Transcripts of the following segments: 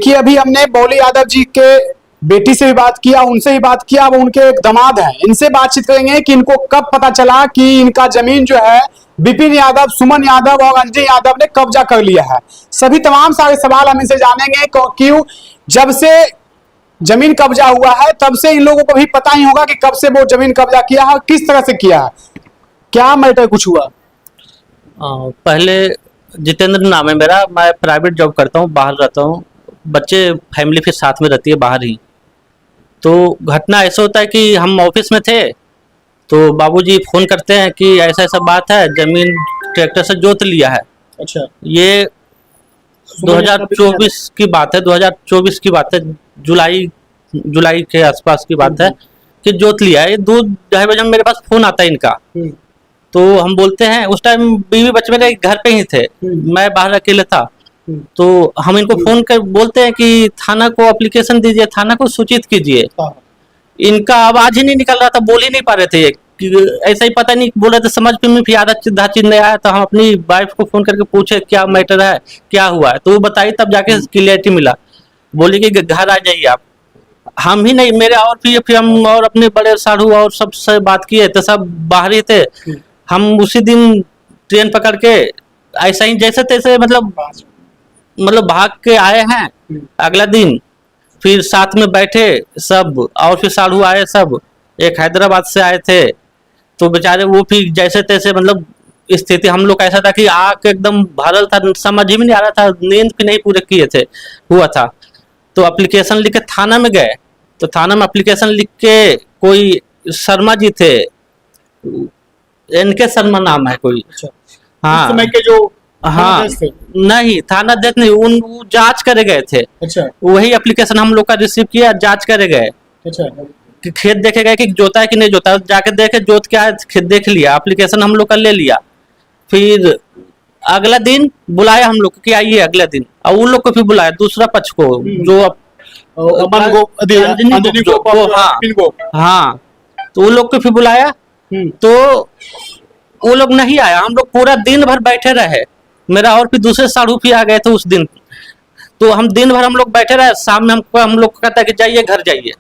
देखिए अभी हमने बौली यादव जी के बेटी से भी बात किया, उनसे भी बात किया, अब उनके एक दामाद हैं, इनसे बातचीत करेंगे कि इनको कब पता चला कि इनका जमीन जो है विपिन यादव, सुमन यादव और अंजलि यादव ने कब्जा कर लिया है। सभी तमाम सारे सवाल हम इनसे जानेंगे क्यों जब से जमीन कब्जा हुआ है तब से इन लोगों को भी पता ही होगा कि कब से वो जमीन कब्जा किया है और किस तरह से किया है, क्या मैटर कुछ हुआ। पहले जितेंद्र नाम है मेरा, मैं प्राइवेट जॉब करता हूँ, बाहर रहता हूँ, बच्चे फैमिली फिर साथ में रहती है बाहर ही। तो घटना ऐसा होता है कि हम ऑफिस में थे तो बाबूजी फ़ोन करते हैं कि ऐसा ऐसा बात है, ज़मीन ट्रैक्टर से जोत लिया है। अच्छा, ये 2024 की बात है, 2024 की बात है, जुलाई के आसपास की बात है कि जोत लिया है। 2-2:30 बजे मेरे पास फ़ोन आता है इनका। तो हम बोलते हैं, उस टाइम बीवी बच्चे मेरे घर पे ही थे, मैं बाहर अकेले था। तो हम इनको फोन कर बोलते हैं कि थाना को एप्लीकेशन दीजिए, थाना को सूचित कीजिए। इनका आवाज ही नहीं निकल रहा था, बोल ही नहीं पा रहे थे, ऐसा ही पता नहीं बोल रहे थे, समझ में भी आधा चीज नहीं आया। तो हम अपनी वाइफ को फोन करके पूछे क्या मैटर है, क्या हुआ है, तो वो बताई, तब जाके क्लियरिटी मिला। बोली कि घर आ जाइए आप। हम ही नहीं, मेरे और फिर हम और अपने बड़े साढ़ू और सबसे बात किए तो सब बाहर ही थे। हम उसी दिन ट्रेन पकड़ के ऐसा ही जैसे तैसे मतलब भाग के आए हैं। अगला दिन फिर साथ में बैठे सब, और फिर साढ़ू आए सब, एक हैदराबाद से आए थे। तो बेचारे वो फिर जैसे तैसे मतलब स्थिति हम लोग का ऐसा था कि आग एकदम भरल था, समझ ही में नहीं आ रहा था, नींद भी नहीं पूरे किए थे हुआ था। तो एप्लीकेशन लिख के थाना में गए, तो थाना में एप्लीकेशन लिख के कोई शर्मा जी थे, इनके शर्मा नाम है कोई। हाँ, उस समय के जो हाँ नहीं, थाना अध्यक्ष नहीं, वो जांच करे गए थे। अच्छा, वही एप्लीकेशन हम लोग का रिसीव किया, जांच करे गए। अच्छा, कि खेत देखे गए कि जोता है कि नहीं जोता, जाके देखे जोत क्या है, खेत देख लिया, एप्लीकेशन हम लोग का ले लिया। फिर अगला दिन बुलाया हम लोग कि आइए अगले दिन, और उन लोग को फिर बुलाया दूसरा पक्ष को, जो हाँ, तो उन लोग को फिर बुलाया। तो वो लोग नहीं आया, हम लोग पूरा दिन भर बैठे रहे, मेरा और फिर दूसरे साढ़ू भी आ गए थे उस दिन। तो हम दिन भर हम लोग बैठे रहे, शाम में हम लोग कहता है कि जाइए घर जाइए,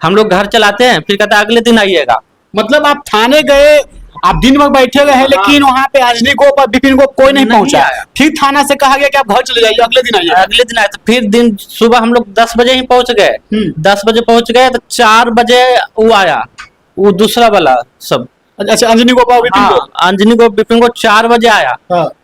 हम लोग घर चलाते हैं, फिर कहता है अगले दिन आइएगा। मतलब आप थाने गए, आप दिन भर बैठे रहे, लेकिन वहाँ पे अंजलि को और विपिन को कोई नहीं पहुंचा। फिर थाना से कहा गया कि आप घर चले जाइए, अगले दिन आइए। अगले दिन आए तो फिर दिन सुबह हम लोग 10 बजे ही पहुंच गए। 10 बजे पहुंच गए तो 4 बजे वो आया, वो दूसरा वाला सब। अच्छा, अंजनी को विपिन को, अंजनी को विपिन को 4 बजे आया।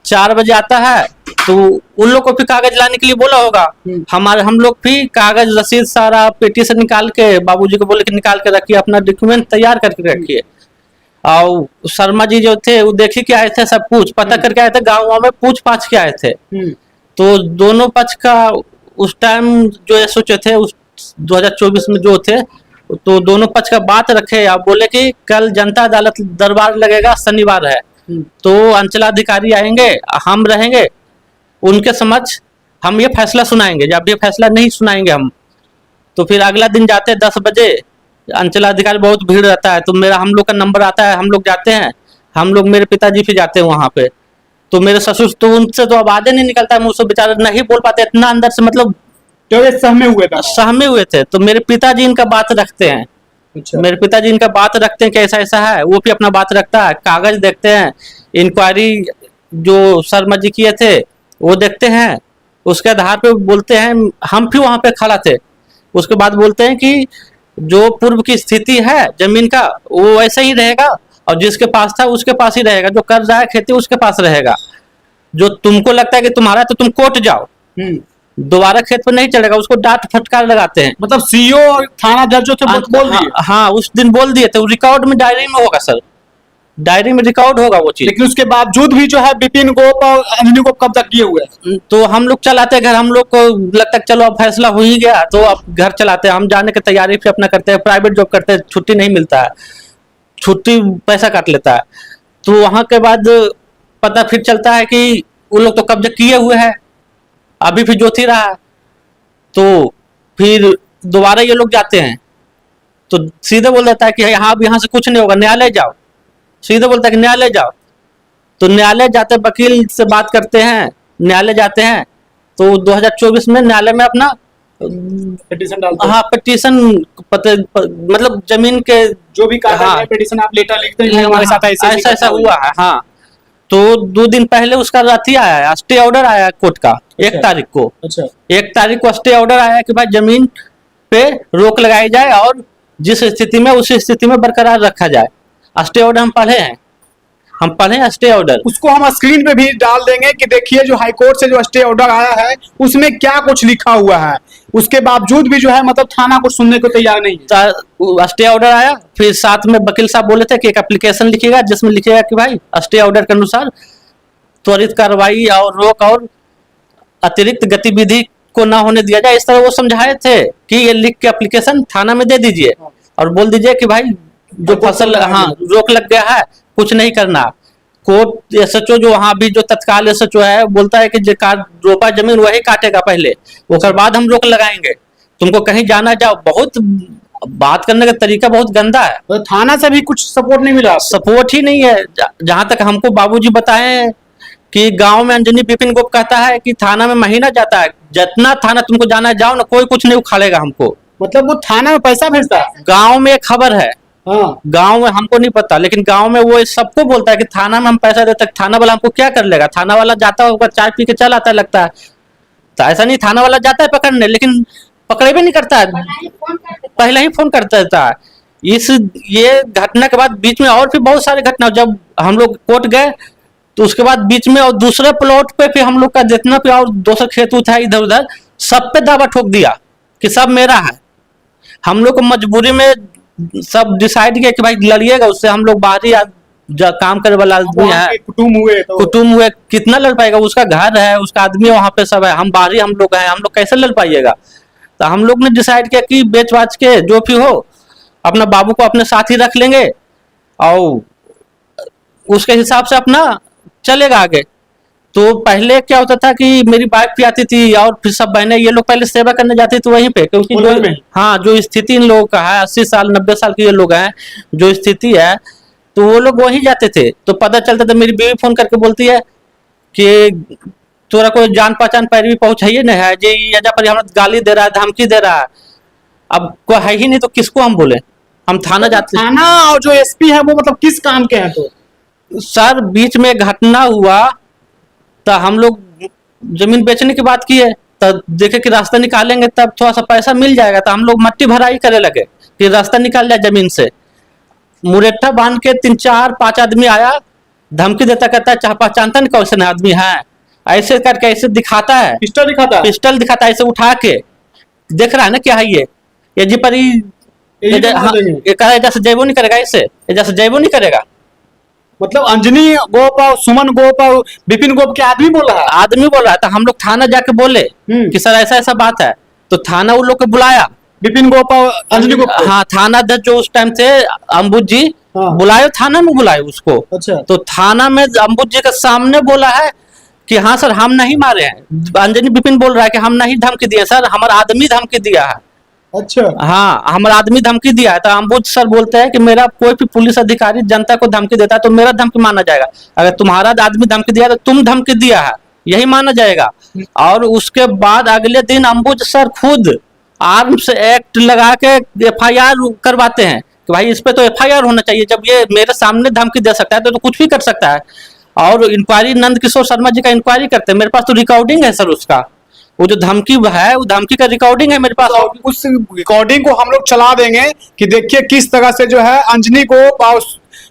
4 बजे आता है तो उन लोग को फिर कागज लाने के लिए बोला होगा। हम लोग भी कागज रसीद सारा पेटी से निकाल के बाबूजी को बोले कि निकाल के रखिए, अपना डॉक्यूमेंट तैयार करके रखिए। और शर्मा जी जो थे वो देखे के आए थे, सब कुछ पता करके आए थे, गाँव में पूछ पाछ के आए थे। तो दोनों पक्ष का उस टाइम जो सोचे थे, उस 2024 में जो थे, तो दोनों पक्ष का बात रखे। आप बोले कि कल जनता अदालत दरबार लगेगा, शनिवार है, तो अंचलाधिकारी आएंगे, हम रहेंगे, उनके समक्ष हम ये फैसला सुनाएंगे। जब ये फैसला नहीं सुनाएंगे हम, तो फिर अगला दिन जाते 10 बजे, अंचलाधिकारी बहुत भीड़ रहता है, तो हम लोग का नंबर आता है, हम लोग जाते हैं, हम लोग मेरे पिताजी भी जाते हैं वहाँ पे। तो मेरे ससुर तो उनसे तो आवाज़ नहीं निकलता है मुँह से, बेचारे नहीं बोल पाते, इतना अंदर से मतलब सहमे हुए थे। तो मेरे पिताजी इनका बात रखते हैं। अच्छा। मेरे पिताजी इनका बात रखते हैं कि ऐसा ऐसा है, वो भी अपना बात रखता है, कागज देखते हैं, इंक्वायरी जो शर्मा जी किए थे वो देखते हैं, उसके आधार पे बोलते हैं। हम भी वहाँ पे खड़ा थे, उसके बाद बोलते हैं कि जो पूर्व की स्थिति है जमीन का वो ऐसा ही रहेगा, और जिसके पास था उसके पास ही रहेगा, जो कर रहा है खेती उसके पास रहेगा। जो तुमको लगता है कि तुम्हारा है तो तुम कोर्ट जाओ, दोबारा खेत पर नहीं चढ़ेगा, उसको डांट फटकार लगाते हैं। मतलब सीओ और थाना जज जो थे बोल दिए। हाँ, उस दिन बोल दिए थे, रिकॉर्ड में डायरी में होगा सर, डायरी में रिकॉर्ड होगा वो चीज। लेकिन उसके बावजूद भी जो है विपिन को और अंजनी को कब्जा किए हुए। तो हम लोग चलाते घर, हम लोग को लगता है चलो अब फैसला हो ही गया, तो अब घर चलाते हैं। हम जाने की तैयारी फिर अपना करते हैं, प्राइवेट जॉब करते हैं, छुट्टी नहीं मिलता है, छुट्टी पैसा काट लेता है। तो वहां के बाद पता फिर चलता है कि वो लोग तो कब्जा किए हुए हैं, अभी भी जोत ही रहा है। तो फिर दोबारा ये लोग जाते हैं, तो सीधे बोल देता है कि हाँ अब यहाँ से कुछ नहीं होगा, न्यायालय जाओ। सीधे बोलता है कि न्यायालय जाओ। तो न्यायालय जाते, वकील से बात करते हैं, न्यायालय जाते हैं। तो 2024 में न्यायालय में अपना पिटीशन डालते हाँ पिटीशन मतलब जमीन के जो भी कागज हाँ। है पिटीशन आप लेटर लिखते हैं हमारे साथ ऐसे ऐसा ऐसा हुआ है। हाँ तो 2 दिन पहले उसका अथी आया है, स्टे ऑर्डर आया है कोर्ट का। 1 तारीख को, अच्छा 1 तारीख को स्टे ऑर्डर आया है कि भाई जमीन पे रोक लगाई जाए और जिस स्थिति में उस स्थिति में बरकरार रखा जाए। स्टे ऑर्डर हम पढ़े हैं स्टे ऑर्डर। उसको हम स्क्रीन पे भी डाल देंगे कि देखिए जो हाई कोर्ट से जो स्टे ऑर्डर आया है उसमें क्या कुछ लिखा हुआ है। उसके बावजूद भी जो है मतलब थाना कुछ सुनने को तैयार नहीं है। स्टे ऑर्डर आया, फिर साथ में वकील साहब बोले थे कि एक एप्लीकेशन लिखिएगा जिसमें लिखिएगा कि भाई स्टे ऑर्डर के अनुसार त्वरित कार्रवाई और रोक और अतिरिक्त गतिविधि को ना होने दिया जाए। इस तरह वो समझाए थे कि ये लिख के एप्लीकेशन थाना में दे दीजिए और बोल दीजिए कि भाई जो फसल हाँ रोक लग गया है कुछ नहीं करना। कोर्ट एसएचओ जो वहाँ भी जो तत्काल एसएचओ है बोलता है कि जो रोपा जमीन वही काटेगा पहले, उसके बाद हम रोक लगाएंगे। तुमको कहीं जाना जाओ। बहुत बात करने का तरीका बहुत गंदा है। तो थाना से भी कुछ सपोर्ट नहीं मिला। सपोर्ट ही नहीं है। जहाँ तक हमको बाबूजी बताए कि गांव में अंजनी बिपिन गोप कहता है कि थाना में महीना जाता है, जितना थाना तुमको जाना है जाओ ना, कोई कुछ नहीं उखाड़ेगा हमको। मतलब वो थाना में पैसा भेजता है। गांव में एक खबर है, हाँ गांव में हमको नहीं पता, लेकिन गांव में वो सबको बोलता है कि थाना में हम पैसा देते, थाना वाला हमको क्या कर लेगा। थाना वाला जाता होगा चाय पी के चल आता है लगता है, तो ऐसा नहीं। थाना वाला जाता है पकड़ने लेकिन पकड़े भी नहीं करता है, पहले ही फोन करता रहता है। ये घटना के बाद बीच में और भी बहुत सारे घटना, जब हम लोग कोर्ट गए तो उसके बाद बीच में और दूसरे प्लॉट पे फिर हम लोग का जितना भी और दूसरा खेत उत है इधर उधर सब पे दावा ठोक दिया कि सब मेरा है। हम लोग को मजबूरी में सब डिसाइड किया कि भाई लड़िएगा उससे। हम लोग बाहरी काम करे वाला आदमी है, कुटुम्ब हुए, कितना लड़ पाएगा। उसका घर है, उसका आदमी वहां पे सब है, हम बाहरी हम लोग हैं, हम लोग कैसे लड़ पाइएगा। तो हम लोग ने डिसाइड किया कि बेच बाच के जो भी हो अपना बाबू को अपने साथ ही रख लेंगे और उसके हिसाब से अपना चलेगा आगे। तो पहले क्या होता था कि मेरी बाइक भी आती थी और फिर सब बहनें ये लोग पहले सेवा करने जाती थी वहीं पे, क्योंकि जो हाँ जो स्थिति इन लोगों का है 80 साल 90 साल के ये लोग हैं जो स्थिति है, तो वो लोग वहीं जाते थे। तो पता चलता था, मेरी बीवी फोन करके बोलती है कि तोरा कोई जान पहचान पैरवी पहुंचाइए नहीं है जी, यजा पर हमें गाली दे रहा है, धमकी दे रहा है। अब कोई है ही नहीं तो किसको हम बोले। हम थाना जाते, थाना और जो एसपी है वो मतलब किस काम के हैं। तो सर बीच में घटना हुआ तो हम लोग जमीन बेचने की बात की है, तब देखे कि रास्ता निकालेंगे तब थोड़ा सा पैसा मिल जाएगा, तो हम लोग मट्टी भराई करे लगे कि रास्ता निकाल जाए जमीन से। मुरेठा बांध के 3 4 5 आदमी आया, धमकी देता, कहता है चाह पहचानता नहीं कौन आदमी है, ऐसे करके ऐसे दिखाता है, पिस्टल दिखाता है, ऐसे उठा के देख रहा है ना क्या है ये जी पर जैसे जयबो नहीं करेगा, इससे जैसे जयबो नहीं करेगा। मतलब अंजनी गोप और सुमन गोप और बिपिन गोप के आदमी बोल रहा है। तो हम लोग थाना जाके बोले कि सर ऐसा ऐसा बात है, तो थाना उन लोग को बुलाया, बिपिन गोप और अंजनी गोप। हाँ थाना अध्यक्ष जो उस टाइम थे अम्बुज जी, बुलाए थाना में, बुलाए उसको। अच्छा। तो थाना में अम्बुज जी के सामने बोला है कि हाँ सर हम नहीं मारे हैं। अंजनी बिपिन बोल रहा है कि हम नहीं धमकी दिए सर, हमारा आदमी धमकी दिया है। अच्छा। हाँ हमारा आदमी धमकी दिया है। तो अम्बुज सर बोलते हैं कि मेरा कोई भी पुलिस अधिकारी जनता को धमकी देता है तो मेरा धमकी माना जाएगा, अगर तुम्हारा आदमी धमकी दिया तो तुम धमकी दिया है यही माना जाएगा। और उसके बाद अगले दिन अम्बुज सर खुद आर्म्स एक्ट लगा के FIR करवाते हैं कि भाई इस पे तो FIR होना चाहिए, जब ये मेरे सामने धमकी दे सकता है तो कुछ भी कर सकता है। और इंक्वायरी नंद किशोर शर्मा जी का इंक्वायरी करते हैं, मेरे पास तो रिकॉर्डिंग है सर उसका, वो जो धमकी है वो धमकी का रिकॉर्डिंग है मेरे पास। उस रिकॉर्डिंग को हम लोग चला देंगे कि देखिए किस तरह से जो है अंजनी गोप और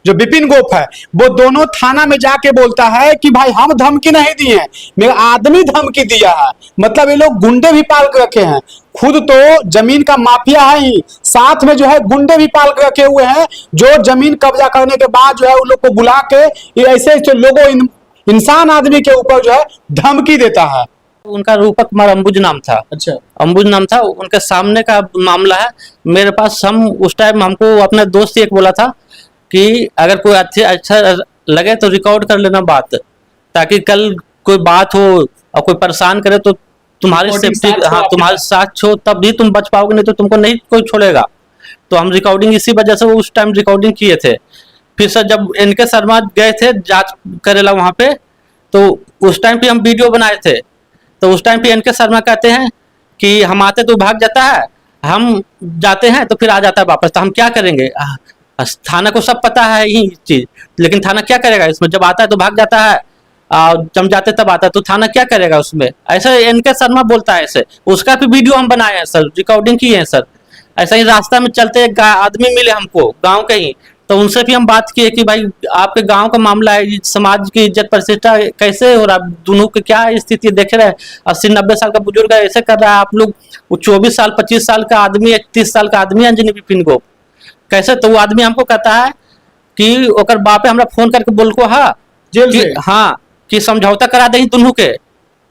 जो बिपिन गोप है वो दोनों थाना में जाके बोलता है कि भाई हम धमकी नहीं दिए, मेरा आदमी धमकी दिया है। मतलब ये लोग गुंडे भी पाल के रखे हैं, खुद तो जमीन का माफिया है ही, साथ में जो है गुंडे भी पाल के रखे हुए हैं जो जमीन कब्जा करने के बाद जो है उन लोग को बुला के ये ऐसे लोगों इंसान आदमी के ऊपर जो है धमकी देता है। उनका रूपक कुमार अम्बुज नाम था। अच्छा। अम्बुज नाम था, उनके सामने का मामला है मेरे पास। हम उस टाइम हमको अपने दोस्त एक बोला था कि अगर कोई अच्छा लगे तो रिकॉर्ड कर लेना बात, ताकि कल कोई बात हो और कोई परेशान करे तो तुम्हारी सेफ्टी, हाँ तुम्हारे साथ हो तब भी तुम बच पाओगे, नहीं तो तुमको नहीं कोई छोड़ेगा। तो हम रिकॉर्डिंग इसी वजह से वो उस टाइम रिकॉर्डिंग किए थे। फिर सर जब NK शर्मा गए थे जांच करेला वहां पे, तो उस टाइम पे हम वीडियो बनाए थे। तो उस टाइम पे NK शर्मा कहते हैं कि हम आते तो भाग जाता है, हम जाते हैं तो फिर आ जाता है वापस, तो हम क्या करेंगे? थाना को सब पता है यही चीज, लेकिन थाना क्या करेगा इसमें? जब आता है तो भाग जाता है, जब जाते तब आता है, तो थाना क्या करेगा उसमें? ऐसे एनके शर्मा बोलता है ऐसे, उसका भी वीडियो हम बनाए हैं सर, रिकॉर्डिंग की है सर। ऐसा ही रास्ता में चलते एक आदमी मिले हमको गांव के ही, तो उनसे भी हम बात किए कि भाई आपके गांव का मामला है, समाज की इज्जत प्रतिष्ठा कैसे हो रहा, दोनों की क्या स्थिति देख रहे हैं, 80-90 साल का बुजुर्ग है ऐसे कर रहा है आप लोग, वो 24 साल 25 साल का आदमी है, 30 साल का आदमी है अंजनी बिपिन को कैसे? तो वो आदमी हमको कहता है कि ओकर बापे हमरा फोन करके बोल को हाँ जेल से हाँ कि समझौता करा दे दोनों के।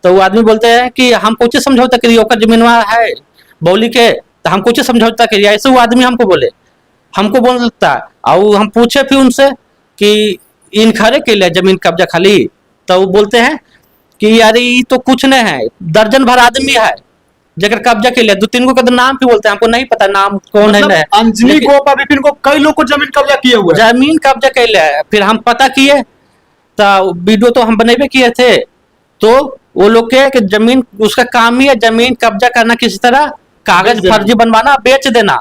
तो वो आदमी बोलते हैं कि हम कुछ समझौता करिए, ओकर जमीनवा है बौली के, तो हम कुछ समझौता करिए, ऐसे वो आदमी हमको बोले, हमको बोलता है। और हम पूछे फिर उनसे कि इन खरे के लिए जमीन कब्जा खाली, तो वो बोलते हैं कि यार ये तो कुछ नहीं है, दर्जन भर आदमी है जगह कब्जा के लिए, 2-3 को नाम भी बोलते हैं, हमको नहीं पता नाम कौन मतलब है। अंजनी गोपा विपिन को कई लोग को जमीन कब्जा किए हुए हैं। जमीन कब्जा के लिए फिर हम पता किए, तो वीडियो तो हम बनेबे किए थे, तो वो लोग के कि जमीन उसका काम ही है जमीन कब्जा करना, किसी तरह कागज फर्जी बनवाना, बेच देना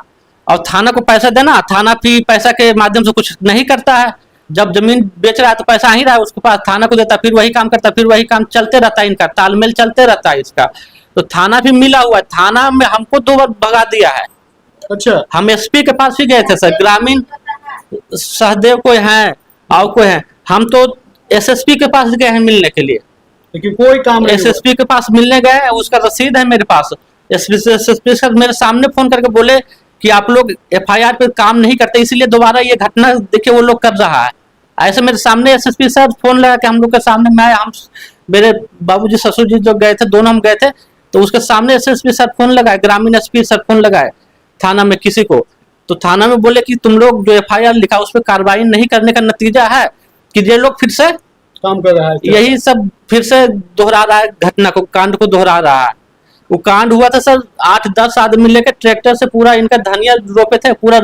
और थाना को पैसा देना, थाना भी पैसा के माध्यम से कुछ नहीं करता है, जब जमीन बेच रहा है तो पैसा आ ही रहा है उसके पास, थाना को देता, फिर वही काम करता, फिर वही काम चलते रहता है, इनका तालमेल चलते रहता है इसका। तो थाना भी मिला हुआ है, थाना में हमको 2 बार भगा दिया है। अच्छा, हम एसपी के पास भी गए थे सर, ग्रामीण सहदेव कोई है और कोई है, हम तो एसएसपी के पास गए हैं मिलने के लिए, लेकिन कोई काम नहीं एसएसपी के पास मिलने गए, उसका रसीद है मेरे पास, एसएसपी सर मेरे सामने फोन करके बोले कि आप लोग एफआईआर पे काम नहीं करते, इसीलिए दोबारा ये घटना देखिए वो लोग कर रहा है। ऐसे मेरे सामने एसएसपी सर फोन लगा के हम लोग के सामने, मैं हम मेरे बाबूजी ससुर जी जो गए थे दोनों हम गए थे, तो उसके सामने एसएसपी सर फोन लगाए, ग्रामीण एसपी सर फोन लगाए थाना में किसी को, तो थाना में बोले कि तुम लोग जो एफआईआर लिखा उस पर कार्रवाई नहीं करने का नतीजा है कि ये लोग फिर से काम कर रहा है, यही सब फिर से दोहरा रहा है घटना को, कांड को दोहरा रहा है। वो कांड हुआ था सर, 8-10 आदमी लेकर ट्रैक्टर से पूरा इनका धनिया रोपे थे, पूरा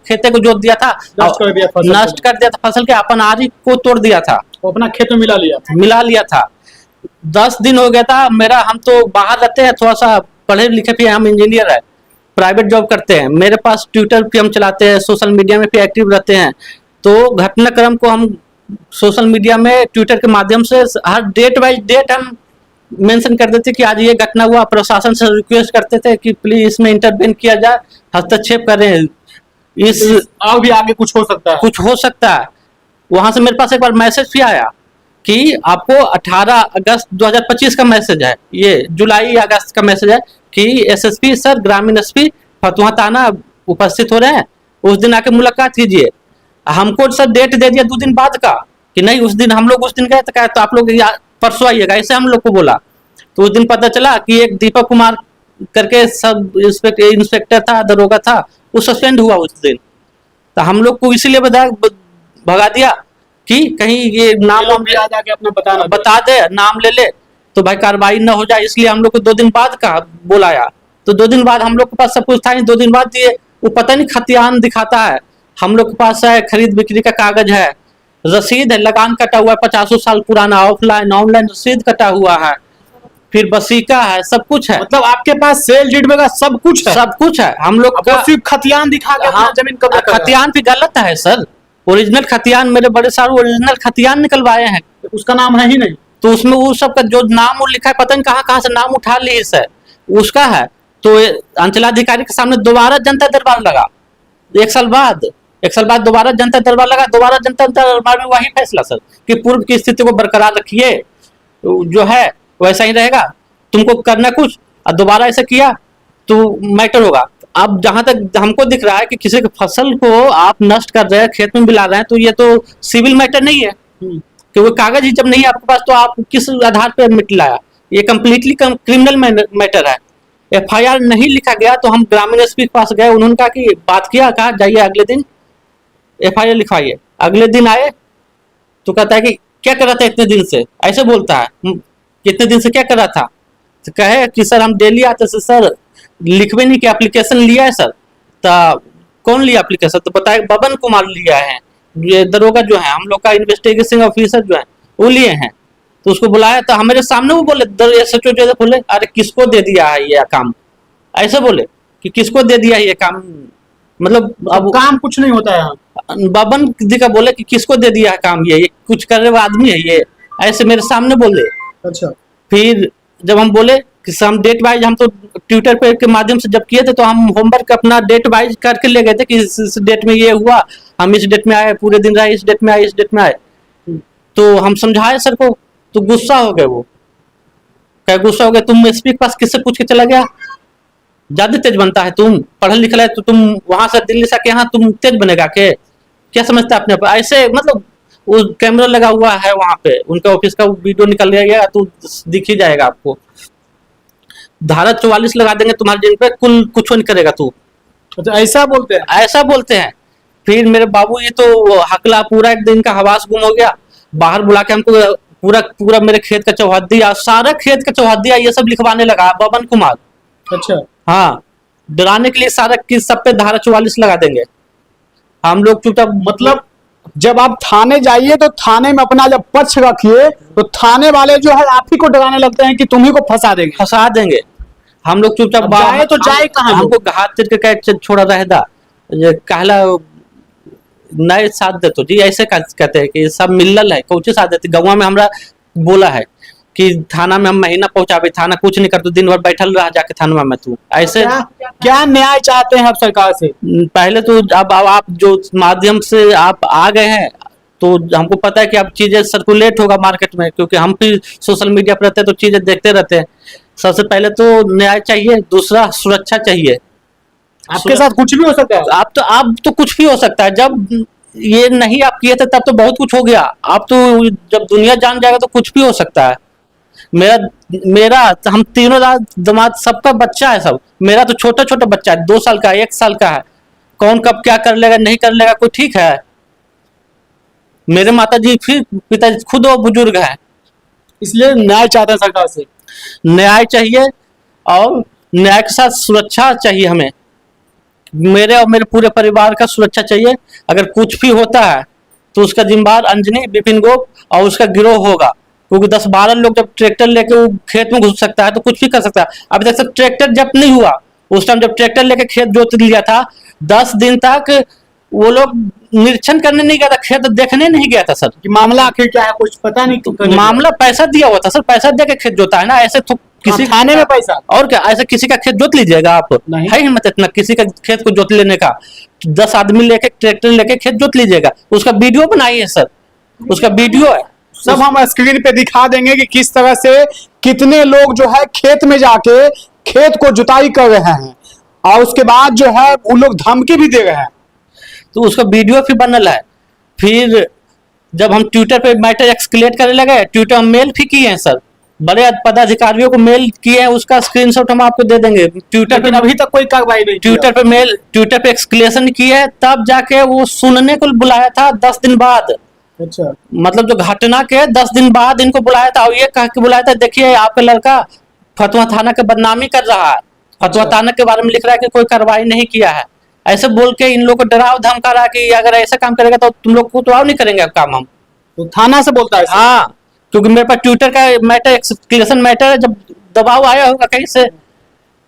खेते को जोत दिया था, नष्ट कर दिया था फसल के, अपन आरी को तोड़ दिया था, वो अपना खेत में मिला लिया था। 10 दिन हो गया था मेरा, हम तो बाहर रहते हैं, थोड़ा सा पढ़े लिखे भी, हम इंजीनियर है, प्राइवेट जॉब करते हैं, मेरे पास ट्विटर पे हम चलाते हैं, सोशल मीडिया में भी एक्टिव रहते हैं, तो घटनाक्रम को हम सोशल मीडिया में ट्विटर के माध्यम से हर डेट बाई डेट हम मेंशन कर देते कि आज ये घटना हुआ, प्रशासन से रिक्वेस्ट करते थे कि प्लीज इसमें इंटरवेन किया जाए, हस्तक्षेप करें, इस और भी आगे कुछ हो सकता है। वहां से मेरे पास एक बार मैसेज भी आया कि आपको 18 अगस्त 2025 का मैसेज है, ये जुलाई अगस्त का मैसेज है कि एसएसपी सर ग्रामीण एसपी फतुहा थाना उपस्थित हो रहे हैं, उस दिन आके मुलाकात कीजिए। हमको सर डेट दे दिया 2 दिन बाद का कि नहीं उस दिन हम लोग उस दिन गए तो आप लोग परसों आइएगा, ऐसे हम लोग को बोला। तो उस दिन पता चला कि एक दीपक कुमार करके सब इंस्पेक्टर था, दरोगा था, वो सस्पेंड हुआ उस दिन। तो हम लोग को इसीलिए भगा दिया कि कहीं ये नाम अपना बता दे, नाम ले ले तो भाई कार्रवाई न हो जाए, इसलिए हम लोग को 2 दिन बाद का बुलाया। तो 2 दिन बाद हम लोग के पास सब कुछ था, 2 दिन बाद दिए, वो पता नहीं खतियान दिखाता है, हम लोग के पास है खरीद बिक्री का कागज है, रसीद है, लगान कटा हुआ है 50 साल पुराना, ऑफलाइन ऑनलाइन रसीद कटा हुआ है, फिर वसीका है, सब कुछ है। मतलब आपके पास सेल डीड में का सब कुछ है हम लोग का, सिर्फ खतियान दिखा के अपना जमीन कब्जा कर रहा है। खतियान भी गलत है सर, ओरिजिनल खतियान मेरे बड़े सारे ओरिजिनल खतियान निकलवाए हैं, उसका नाम है ही नहीं, तो उसमें वो सब का जो नाम वो लिखा है पता नहीं कहाँ से नाम उठा लिए सर, उसका है। तो अंचलाधिकारी के सामने दोबारा जनता दरबार लगा, 1 साल बाद दोबारा जनता दरबार लगा, दोबारा जनता दरबार में वही फैसला सर कि पूर्व की स्थिति को बरकरार रखिए, जो है वैसा ही रहेगा, तुमको करना कुछ और दोबारा ऐसा किया तो मैटर होगा। अब जहां तक हमको दिख रहा है कि किसी की फसल को आप नष्ट कर रहे हैं, खेत में मिला रहे हैं, तो ये तो सिविल मैटर नहीं है, क्योंकि कागज ही जब नहीं है आपके पास तो आप किस आधार पर मिलाया, ये कम्प्लीटली क्रिमिनल मैटर है। एफआईआर नहीं लिखा गया तो हम ग्रामीण एसपी के पास गए, उन्होंने कहा कि बात किया, कहा जाइए अगले दिन एफआईआर लिखवाइए। अगले दिन आए तो कहता है कि क्या कर रहा था इतने दिन से, ऐसे बोलता है, कितने दिन से क्या कर रहा था, तो कहे कि सर हम डेली आते से सर लिखवे नहीं कि एप्लीकेशन लिया है सर, तो कौन लिया एप्लीकेशन, तो बताए बबन कुमार लिया है, ये दरोगा जो है हम लोग का इन्वेस्टिगेशन ऑफिसर जो है वो लिए हैं। तो उसको बुलाया तो हमारे सामने वो बोले SHO जो बोले अरे किसको दे दिया है ये काम, ऐसे बोले कि किसको दे दिया है ये काम, मतलब अब काम कुछ नहीं होता है यहाँ। बबन जी का बोले कि किसको दे दिया है काम, ये कुछ करने वाला आदमी है ये, ऐसे मेरे सामने बोले। अच्छा। फिर जब हम बोले कि हम डेट वाइज, हम तो ट्विटर पे के माध्यम से जब किए थे तो हम होमवर्क अपना डेट वाइज करके ले गए थे कि इस डेट में ये हुआ, हम इस डेट में आए, पूरे दिन रहे, इस डेट में आए, इस डेट में आए। तो हम समझाए सर को, तो गुस्सा हो गए, वो क्या गुस्सा हो गया, तुम SP के पास किससे पूछ के चला गया, ज्यादा तेज बनता है, तुम पढ़ा लिखा है तो तुम वहां से दिल्ली से आके यहाँ तुम तेज बनेगा के, क्या समझता है अपने आप ऐसे, मतलब वो कैमरा लगा हुआ है वहां पे, उनका ऑफिस का वीडियो निकल गया तो दिख ही जाएगा आपको, धारा 44 लगा देंगे तुम्हारे जिन पे, कुल कुछ नहीं करेगा तू। तो ऐसा बोलते हैं, ऐसा बोलते हैं। फिर मेरे बाबू ये तो हकला, पूरा एक दिन का हवास गुम हो गया, बाहर बुला के हमको पूरा पूरा मेरे खेत का चौहद्दिया, सारा खेत का चौहद्दिया ये सब लिखवाने लगा बबन कुमार। अच्छा। हाँ, डराने के लिए सारा किस सब पे धारा 44 लगा देंगे, हम लोग चुपचाप, मतलब जब आप थाने जाइए तो थाने में अपना जब पक्ष रखिए तो थाने वाले जो है आप ही को डराने लगते हैं कि तुम्ही को फंसा देंगे। हम लोग चुपचाप जाए तो जाए कहाँ, हमको हाथ चिर के छोड़ा रहेगा, ये कहला नए साथ दे तो जी, ऐसे कहते हैं कि सब मिलल है, कौचे साथ देते, गाँव में हमरा बोला है कि थाना में हम महीना पहुंचाबे, थाना कुछ नहीं कर, तो दिन भर बैठल रहा जाके थाना में तू, ऐसे क्या न्याय चाहते हैं आप सरकार से? पहले तो अब आप जो माध्यम से आप आ गए हैं तो हमको पता है कि अब चीजें सर्कुलेट होगा मार्केट में, क्योंकि हम भी सोशल मीडिया पर रहते हैं तो चीजें देखते रहते हैं। सबसे पहले तो न्याय चाहिए, दूसरा सुरक्षा चाहिए। आपके साथ कुछ भी हो सकता है, आप तो कुछ भी हो सकता है, जब ये नहीं आप किए थे तब तो बहुत कुछ हो गया, आप तो जब दुनिया जान जाएगा तो कुछ भी हो सकता है। मेरा हम तीनों दामाद सबका बच्चा है, सब मेरा तो छोटा छोटा बच्चा है, 2 साल का, 1 साल का है, कौन कब क्या कर लेगा नहीं कर लेगा कोई ठीक है। मेरे माताजी फिर पिताजी खुद वो बुजुर्ग हैं, इसलिए न्याय चाहते हैं सरकार से। न्याय चाहिए और न्याय के साथ सुरक्षा चाहिए हमें, मेरे और मेरे पूरे परिवार का सुरक्षा चाहिए। अगर कुछ भी होता है तो उसका जिम्मेदार अंजनी, विपिन गोप और उसका गिरोह होगा, क्योंकि 10-12 लोग जब ट्रैक्टर लेके वो खेत में घुस सकता है तो कुछ भी कर सकता है। अभी तक ट्रैक्टर जब नहीं हुआ, उस टाइम जब ट्रैक्टर लेके खेत जोत लिया था 10 दिन तक वो लोग निरीक्षण करने नहीं गया था, खेत देखने नहीं गया था सर, कि मामला आखिर क्या है कुछ पता नहीं। तो मामला पैसा दिया हुआ था सर, पैसा दे के खेत जोता है ना, ऐसे तो किसी थाने में पैसा और क्या, ऐसे किसी का खेत जोत लीजिएगा आप, है हिम्मत इतना किसी का खेत को जोत लेने का? 10 आदमी लेके ट्रैक्टर लेके खेत जोत लीजिएगा, उसका वीडियो बनाइए सर, उसका वीडियो है, सब हम स्क्रीन पे दिखा देंगे कि किस तरह से कितने लोग जो है खेत में जाके खेत को जुताई कर रहे हैं और उसके बाद जो है उन लोग धमकी भी दे रहे हैं, तो उसका वीडियो भी बनल है। फिर जब हम ट्विटर पे मैटर एक्सक्लेट करने लगे, ट्विटर हम मेल भी किए हैं सर, बड़े पदाधिकारियों को मेल किए हैं, उसका स्क्रीनशॉट हम आपको दे देंगे। ट्विटर पे अभी तक कोई कार्रवाई नहीं, ट्विटर पे एक्सक्लेशन किए है, तब जाके वो सुनने को बुलाया था 10 दिन बाद। अच्छा, मतलब जो घटना के 10 दिन बाद इनको बुलाया था और ये कह के बुलाया था, देखिए आपका लड़का फतुहा थाना के बदनामी कर रहा है, फतुहा थाना के बारे में लिख रहा है कि कोई कार्रवाई नहीं किया है, ऐसे बोल के इन लोग को डराव धमका रहा है कि अगर ऐसा काम करेगा तो तुम लोग को तो और नहीं करेंगे काम हम। तो थाना से बोलता है? हाँ, क्योंकि मेरे पास ट्विटर का मैटर एक्सक्लेशन मैटर है, जब दबाव आया होगा कहीं से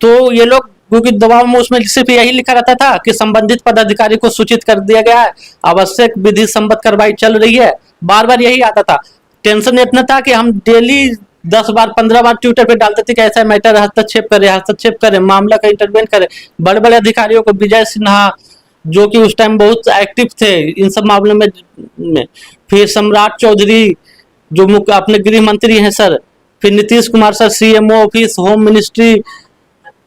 तो ये लोग, क्योंकि दबाव में उसमें सिर्फ यही लिखा रहता था कि संबंधित पदाधिकारी को सूचित कर दिया गया है, आवश्यक विधि संबद्ध कार्रवाई चल रही है, बार बार यही आता था। टेंशन इतना था कि हम डेली 10 बार 15 बार ट्विटर पे डालते थे कि ऐसा मैटर हस्तक्षेप करे, मामला का इंटरवेन करे। बड़े बड़े अधिकारियों को, विजय सिन्हा जो कि उस टाइम बहुत एक्टिव थे इन सब मामलों में, फिर सम्राट चौधरी जो अपने गृह मंत्री हैं सर, फिर Nitish Kumar sir, CMO office, home ministry,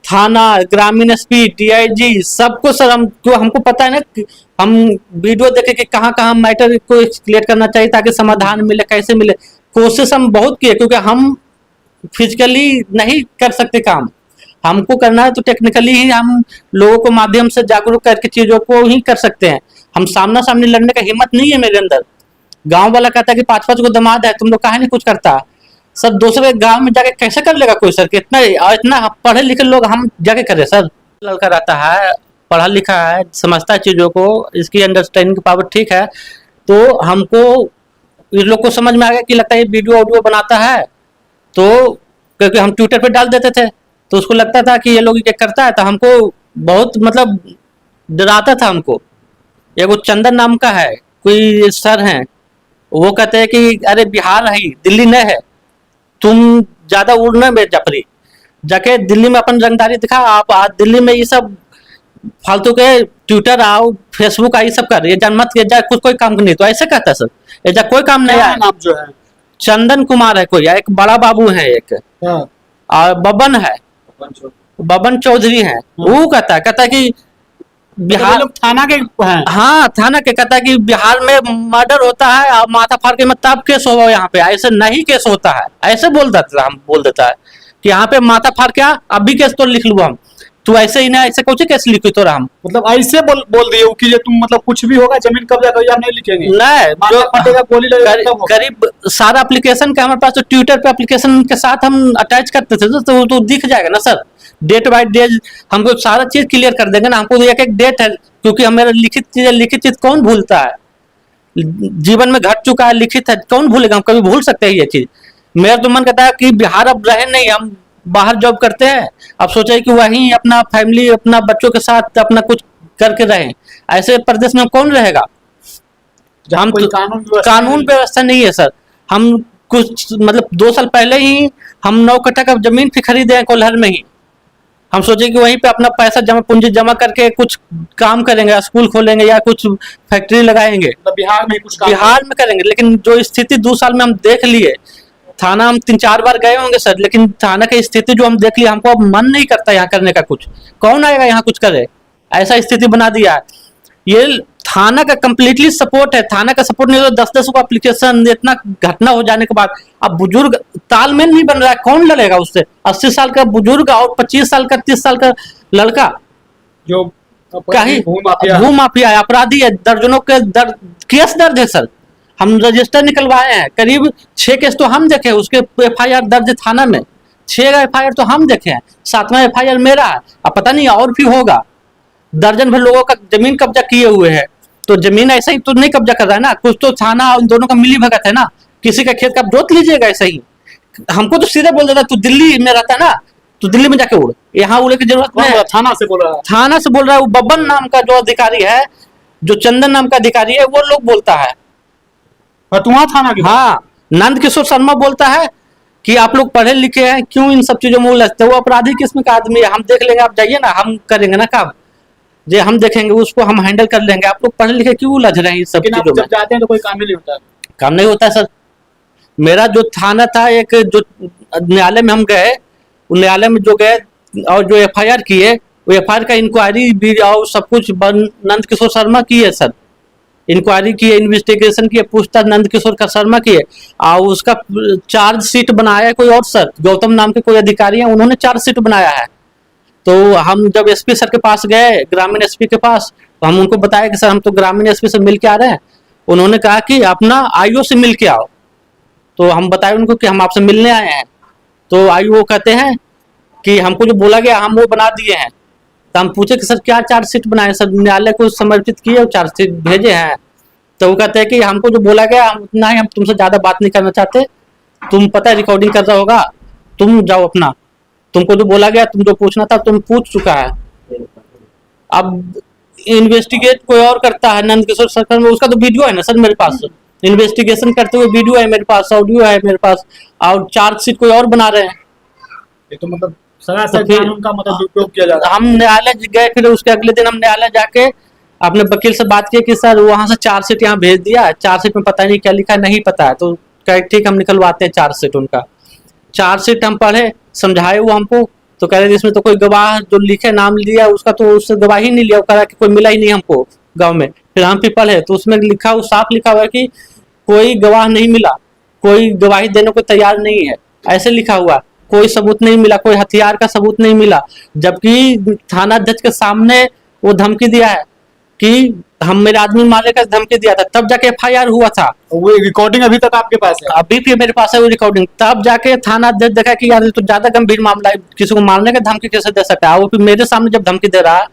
थाना, ग्रामीण SP, DIG, सबको सर हमको पता है ना, हम वीडियो देखे कि कहाँ कहाँ मैटर को क्लियर करना चाहिए ताकि समाधान मिले, कैसे मिले। कोशिश हम बहुत किए, क्योंकि हम फिजिकली नहीं कर सकते काम, हमको करना है तो टेक्निकली ही हम लोगों को माध्यम से जागरूक करके चीजों को ही कर सकते हैं। हम सामना सामने लड़ने का हिम्मत नहीं है मेरे अंदर। गांव वाला कहता है कि 5-5 को दामाद है, तुम लोग काहे नहीं कुछ करता सर, दूसरे गांव में जाके कैसे कर लेगा कोई सर, कि इतना पढ़े लिखे लोग हम जाके करें सर। लड़का रहता है, पढ़ा लिखा है, समझता है चीजों को, इसकी अंडरस्टैंडिंग पावर ठीक है, तो हमको इस लोग को समझ में आ गया कि लगता है ये वीडियो ऑडियो बनाता है, तो क्योंकि हम ट्विटर पे डाल देते थे तो उसको लगता था कि ये लोग ये करता है, तो हमको बहुत मतलब डराता था हमको। एगो चंदन नाम का है, कोई सर हैं, वो कहते हैं कि अरे बिहार है ही, दिल्ली नहीं है, तुम ज्यादा उड़ना में जपरी, जाके दिल्ली में अपन रंगदारी दिखा। आप आज दिल्ली में ये सब फालतू के ट्विटर आओ फेसबुक आई सब कर, ये जान मत ये जा कुछ कोई काम नहीं, तो ऐसे कहता सर, ये जा कोई काम नहीं क्या है। नाम जो है? चंदन कुमार है कोई, एक बड़ा बाबू है एक, हाँ। और बबन है, बबन चौधरी है। वो कहता है कि तो बिहार, लोग थाना के हैं। हाँ थाना के, कहता है कि बिहार में मर्डर होता है और माथा फाड़ के मत तब केस हो यहाँ पे, ऐसे नहीं केस होता है, ऐसे बोल देता है कि यहाँ पे माथा फाड़ के अभी केस तो लिख लूँ हम, तू ऐसे ही ना ऐसे कुछ केस लिखी तो हम मतलब ऐसे बोल दिए कि ये तुम मतलब कुछ भी होगा जमीन कब्जा करिए, हम नहीं लिखेंगे, नहीं माथा फटेगा, गोली लगेगा, तब होगा। करीब सारा एप्लीकेशन का हमारे पास, तो ट्विटर पे एप्लीकेशन के साथ हम अटैच करते थे तो दिख जाएगा ना सर, डेट बाय डेट हमको सारा चीज क्लियर कर देंगे ना। हमको एक एक डेट है, क्योंकि हमारा लिखित चीज कौन भूलता है, जीवन में घट चुका है, लिखित है, कौन भूलेगा, हम कभी भूल सकते हैं ये चीज। मेरा तो मन कहता है कि बिहार अब रहे नहीं, हम बाहर जॉब करते हैं, अब सोचे कि वहीं अपना फैमिली अपना बच्चों के साथ अपना कुछ करके रहें, ऐसे प्रदेश में कौन रहेगा। हम कोई कानून व्यवस्था नहीं है सर। हम कुछ मतलब 2 साल पहले ही हम 9 कट्ठा का जमीन भी खरीदे हैं कोल्हर में ही, हम सोचे कि वहीं पे अपना पैसा पूंजी जमा करके कुछ काम करेंगे, स्कूल खोलेंगे या कुछ फैक्ट्री लगाएंगे, मतलब बिहार में कुछ बिहार में करेंगे। लेकिन जो स्थिति 2 साल में हम देख लिए, थाना हम 3-4 बार गए होंगे सर, लेकिन थाना की स्थिति जो हम देख लिए, हमको अब मन नहीं करता यहाँ करने का कुछ, कौन आएगा यहाँ कुछ करे, ऐसा स्थिति बना दिया है। ये थाना का कंप्लीटली सपोर्ट है, थाना का सपोर्ट नहीं तो 10-10 को एप्लीकेशन, इतना घटना हो जाने के बाद अब बुजुर्ग तालमेल नहीं बन रहा है, कौन लड़ेगा उससे। 80 साल का बुजुर्ग और 25 साल का 30 साल का लड़का जो भू माफिया है, अपराधी है, दर्जनों के केस दर्ज है सर, हम रजिस्टर निकलवाए हैं, करीब 6 केस तो हम देखे, उसके FIR दर्ज है थाना में, 6 FIR तो हम देखे हैं, 7वां FIR मेरा है, अब पता नहीं और भी होगा। दर्जन भर लोगों का जमीन कब्जा किए हुए है, तो जमीन ऐसा ही तो नहीं कब्जा कर रहा है ना, कुछ तो थाना उन दोनों का मिली भगत है ना, किसी का खेत का जोत लीजिएगा ऐसा ही। हमको तो सीधे बोल देता, तू दिल्ली में रहता है ना, तू दिल्ली में जाके उड़, यहाँ उड़े की जरूरत नहीं है। थाना से बोल रहा है, थाना से बोल रहा है, वो बब्बन नाम का जो अधिकारी है, जो चंदन नाम का अधिकारी है, वो लोग बोलता है। फतुहा थाना की? हाँ, नंद किशोर शर्मा बोलता है कि आप लोग पढ़े लिखे हैं, क्यों इन सब चीजों में उलझते हो, वो अपराधी किस्म का आदमी है, हम देख लेंगे, आप जाइए ना, हम करेंगे ना काम, जे हम देखेंगे उसको, हम हैंडल कर लेंगे, आप लोग पढ़े लिखे क्यों उलझ रहे हैं इस सब चीजों में। जाते हैं तो कोई काम नहीं होता है, काम नहीं होता है सर। मेरा जो थाना था, एक जो न्यायालय में हम गए, न्यायालय में जो गए और जो FIR किए, वो FIR का इंक्वायरी भी और सब कुछ नंद किशोर शर्मा की है सर, इंक्वायरी की है, इन्वेस्टिगेशन की है, पूछताछ नंद किशोर का शर्मा की है, और उसका चार्जशीट बनाया है कोई और सर, गौतम नाम के कोई अधिकारी हैं, उन्होंने चार्जशीट बनाया है। तो हम जब SP सर के पास गए, ग्रामीण SP के पास, तो हम उनको बताया कि सर हम तो ग्रामीण SP से मिल के आ रहे हैं, उन्होंने कहा कि अपना IO से मिल के आओ, तो हम बताए उनको कि हम आपसे मिलने आए हैं, तो IO कहते हैं कि हमको जो बोला गया हम वो बना दिए हैं। तो हम पूछे कि सर क्या चार्जशीट बनाए, सर न्यायालय को समर्पित किए और चार्जशीट भेजे हैं, तो वो कहते हैं कि हमको जो बोला गया हम उतना ही, हम तुमसे ज्यादा बात नहीं करना चाहते, तुम पता है रिकॉर्डिंग कर रहा होगा, तुम जाओ अपना, तुमको जो बोला गया, तुम जो पूछना था तुम पूछ चुका है। अब इन्वेस्टिगेट कोई और करता है, नंद किशोर सरकार में, उसका तो वीडियो है ना सर मेरे पास, इन्वेस्टिगेशन करते हुए वीडियो है मेरे पास, ऑडियो है मेरे पास, और चार्जशीट कोई और बना रहे हैं। ये तो मतलब सरासर कानून का मतलब दुरुपयोग किया जा रहा है। हम न्यायालय गए, फिर उसके अगले दिन हम न्यायालय जाके अपने वकील से बात की कि सर वहां से चार्जशीट यहाँ भेज दिया, चार्जशीट में पता नहीं क्या लिखा है, नहीं पता है, तो कहे ठीक हम निकलवाते हैं चार्जशीट। उनका चार्जशीट हम पढ़े, समझाए वो हमको, तो कह रहे इसमें तो कोई गवाह जो लिखे नाम लिया उसका तो उससे गवाही नहीं लिया, वो कह रहा कि कोई मिला ही नहीं हमको गाँव में। फिर हम भी पढ़े तो उसमें लिखा, वो साफ लिखा हुआ है कि कोई गवाह नहीं मिला, कोई गवाही देने को तैयार नहीं है, ऐसे लिखा हुआ, कोई सबूत नहीं मिला, कोई हथियार का सबूत नहीं मिला, जबकि थाना अध्यक्ष के सामने वो धमकी दिया है कि हम मेरे आदमी मारने का धमकी दिया था, तब जाके FIR हुआ था। वो रिकॉर्डिंग अभी तक आपके पास है? अभी भी मेरे पास है वो रिकॉर्डिंग। तब जाके थाना अध्यक्ष देखा कि यार ये तो ज्यादा गंभीर मामला है, किसी को मारने का धमकी कैसे दे सकता है। वो फिर मेरे सामने जब धमकी दे रहा है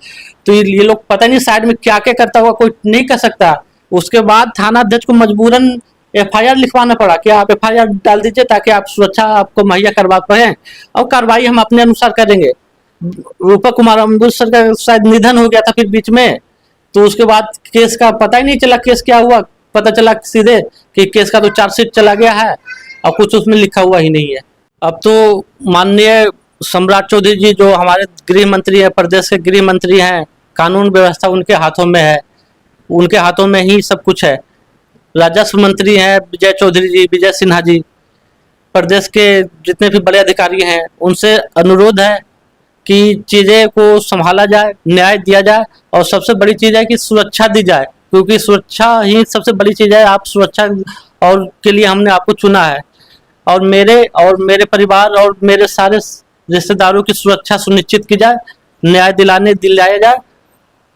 तो ये लोग पता नहीं साइड में क्या क्या करता हुआ, कोई नहीं कर सकता। उसके बाद थाना अध्यक्ष को मजबूरन FIR लिखवाना पड़ा कि आप FIR डाल दीजिए ताकि आप सुरक्षा आपको मुहैया करवा पाए और कार्रवाई हम अपने अनुसार करेंगे। रूपक कुमार अमृतसर का शायद निधन हो गया था फिर बीच में, तो उसके बाद केस का पता ही नहीं चला केस क्या हुआ। पता चला सीधे कि केस का तो चार्जशीट चला गया है और कुछ उसमें लिखा हुआ ही नहीं है। अब तो माननीय सम्राट चौधरी जी जो हमारे गृह मंत्री है, प्रदेश के गृह मंत्री हैं, कानून व्यवस्था उनके हाथों में है, उनके हाथों में ही सब कुछ है। राजस्व मंत्री हैं विजय चौधरी जी, विजय सिन्हा जी, प्रदेश के जितने भी बड़े अधिकारी हैं उनसे अनुरोध है कि चीज़ें को संभाला जाए, न्याय दिया जाए और सबसे बड़ी चीज़ है कि सुरक्षा दी जाए, क्योंकि सुरक्षा ही सबसे बड़ी चीज़ है। आप सुरक्षा और के लिए हमने आपको चुना है और मेरे परिवार और मेरे सारे रिश्तेदारों की सुरक्षा सुनिश्चित की जाए, न्याय दिलाया जाए,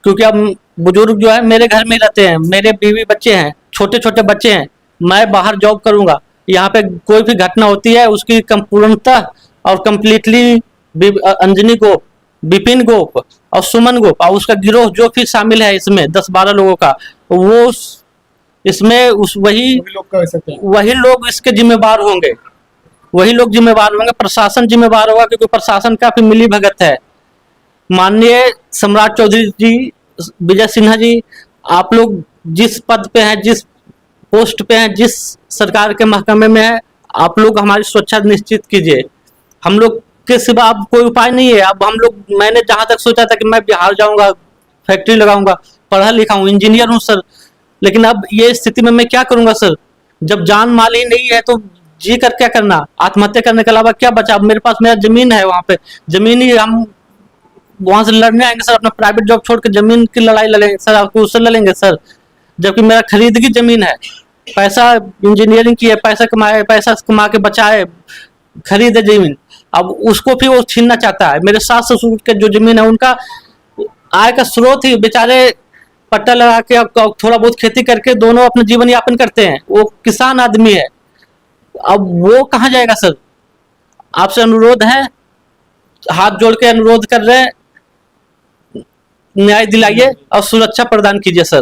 क्योंकि अब बुजुर्ग जो है मेरे घर में रहते हैं, मेरे बीवी बच्चे हैं, छोटे छोटे बच्चे हैं, मैं बाहर जॉब करूंगा, यहाँ पे कोई भी घटना होती है उसकी पूर्णतः और कम्प्लीटली अंजनी गोप, विपिन गोप और सुमन गोप और उसका गिरोह जो भी शामिल है इसमें 10-12 लोगों का, वो इसमें वही लोग इसके जिम्मेवार होंगे, वही लोग जिम्मेवार होंगे, प्रशासन जिम्मेवार होगा, क्योंकि प्रशासन का भी मिली भगत है। माननीय सम्राट चौधरी जी, विजय सिन्हा जी, आप लोग जिस पद पे हैं, जिस पोस्ट पे हैं, जिस सरकार के महकमे में है, आप लोग हमारी सुरक्षा निश्चित कीजिए। हम लोग के सिवा अब कोई उपाय नहीं है। अब हम लोग, मैंने जहां तक सोचा था कि मैं बिहार जाऊंगा, फैक्ट्री लगाऊंगा, पढ़ा लिखा हूँ, इंजीनियर हूँ सर, लेकिन अब ये स्थिति में मैं क्या करूंगा सर? जब जान माल ही नहीं है तो जी कर क्या करना? आत्महत्या करने के अलावा क्या बचा? अब मेरे पास मेरा जमीन है, वहां पे जमीन ही हम वहां से लड़ने आएंगे सर, अपना प्राइवेट जॉब छोड़ के जमीन की लड़ाई लड़ेंगे सर, आपको उससे लड़ेंगे सर, जबकि मेरा खरीद की जमीन है, पैसा इंजीनियरिंग की है, पैसा कमाए, पैसा कमा के बचाए, खरीदे जमीन, अब उसको भी वो छीनना चाहता है। मेरे सास ससुर के जो जमीन है उनका आय का स्रोत ही बेचारे पट्टा लगा के थोड़ा बहुत खेती करके दोनों अपना जीवन यापन करते हैं, वो किसान आदमी है, अब वो कहाँ जाएगा सर? आपसे अनुरोध है, हाथ जोड़ के अनुरोध कर रहे हैं, न्याय दिलाइए और सुरक्षा प्रदान कीजिए सर।